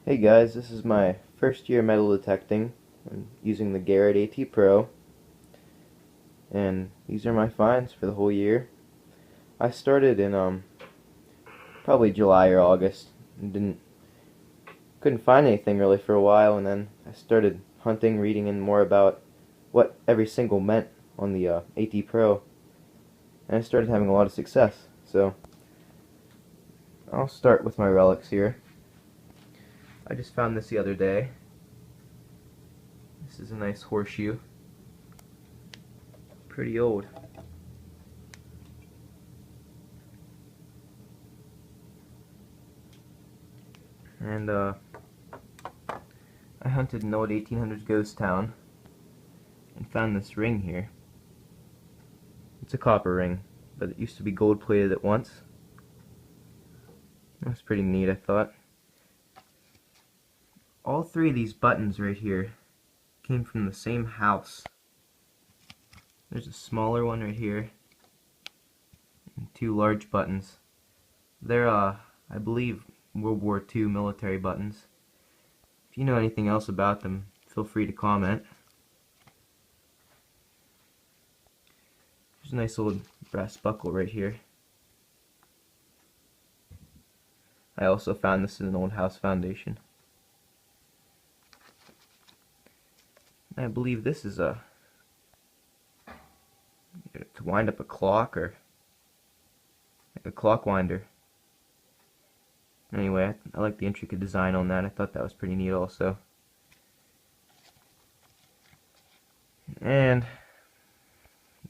Hey guys, this is my first year metal detecting. I'm using the Garrett AT Pro, and these are my finds for the whole year. I started in probably July or August and couldn't find anything really for a while, and then I started hunting, reading in more about what every single meant on the AT Pro, and I started having a lot of success. So I'll start with my relics here. I just found this the other day. This is a nice horseshoe, pretty old. And I hunted an old 1800s ghost town and found this ring here. It's a copper ring, but it used to be gold plated at once. That's pretty neat, I thought. All three of these buttons right here came from the same house. There's a smaller one right here and two large buttons. They're I believe World War II military buttons. If you know anything else about them, feel free to comment. There's a nice old brass buckle right here. I also found this in an old house foundation. I believe this is to wind up a clock, or like a clock winder. Anyway, I like the intricate design on that. I thought that was pretty neat also. And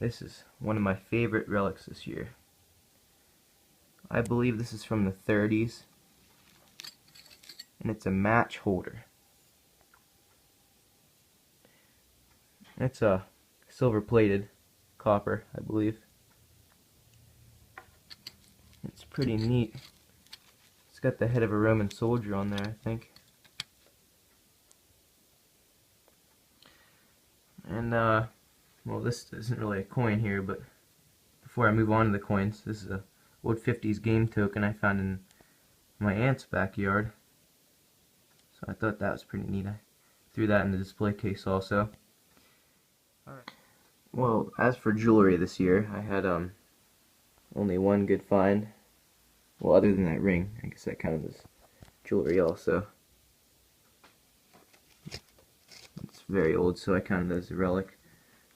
this is one of my favorite relics this year. I believe this is from the 30s, and it's a match holder. It's a silver plated copper, I believe. It's pretty neat. It's got the head of a Roman soldier on there, I think. And well, this isn't really a coin here, but before I move on to the coins, this is a old 50s game token I found in my aunt's backyard. So I thought that was pretty neat. I threw that in the display case also. Alright. Well, as for jewelry this year, I had only one good find. Well, other than that ring, I guess that counted as jewelry also. It's very old, so I counted it as a relic.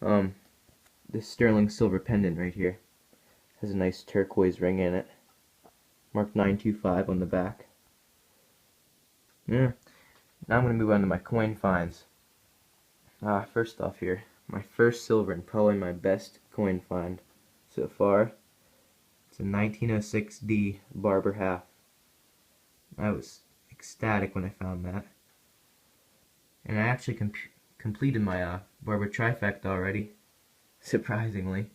This sterling silver pendant right here has a nice turquoise ring in it, marked 925 on the back. Yeah. Now I'm going to move on to my coin finds. First off here, my first silver and probably my best coin find so far. It's a 1906D Barber half. I was ecstatic when I found that. And I actually completed my Barber trifecta already, surprisingly.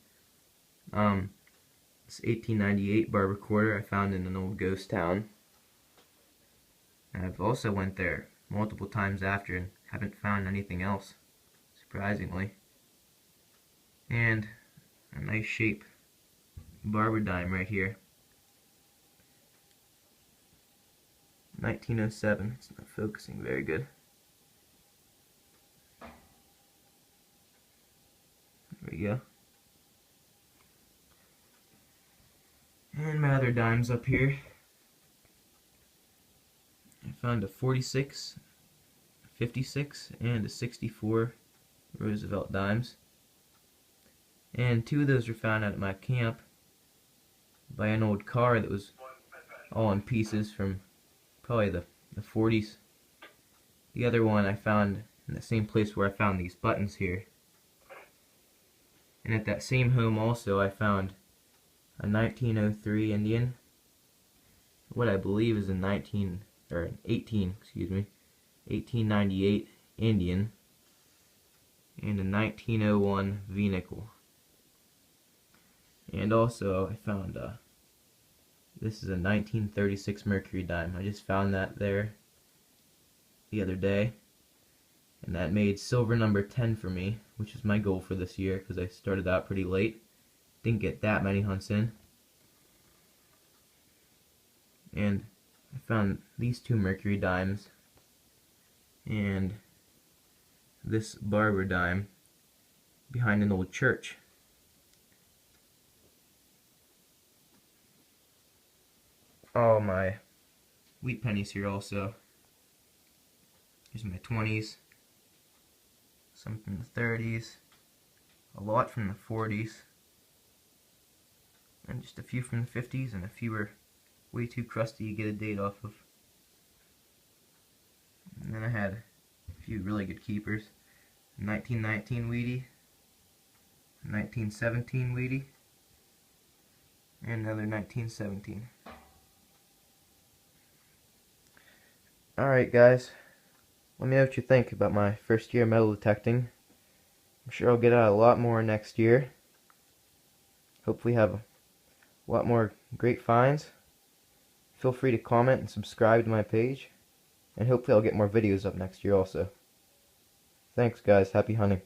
This 1898 Barber quarter I found in an old ghost town. And I've also went there multiple times after and haven't found anything else, surprisingly. And a nice shape Barber dime right here. 1907. It's not focusing very good. There we go. And my other dimes up here. I found a 46, 56, and a 64 Roosevelt dimes. And two of those were found out at my camp by an old car that was all in pieces from probably the 40s. The other one I found in the same place where I found these buttons here. And at that same home also I found a 1903 Indian, what I believe is a 1898 Indian, and a 1901 V-nickel. And also I found this is a 1936 Mercury dime. I just found that there the other day, and that made silver number 10 for me, which is my goal for this year because I started out pretty late. Didn't get that many hunts in. And I found these two Mercury dimes and this barber dime behind an old church. All my wheat pennies here also. Here's my 20s, some from the 30s, a lot from the 40s, and just a few from the 50s, and a few are way too crusty to get a date off of. And then I had a few really good keepers. 1919 Wheatie, 1917 Wheatie, and another 1917. Alright guys, let me know what you think about my first year metal detecting. I'm sure I'll get out a lot more next year. Hopefully have a lot more great finds. Feel free to comment and subscribe to my page, and hopefully I'll get more videos up next year also. Thanks guys, happy hunting.